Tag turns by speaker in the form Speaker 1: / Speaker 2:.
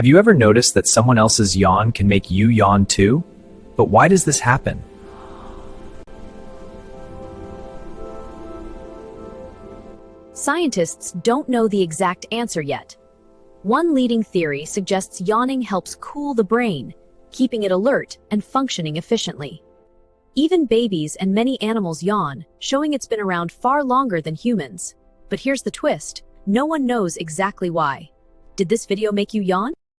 Speaker 1: Have you ever noticed that someone else's yawn can make you yawn too? But why does this happen?
Speaker 2: Scientists don't know the exact answer yet. One leading theory suggests yawning helps cool the brain, keeping it alert and functioning efficiently. Even babies and many animals yawn, showing it's been around far longer than humans. But here's the twist: no one knows exactly why. Did this video make you yawn?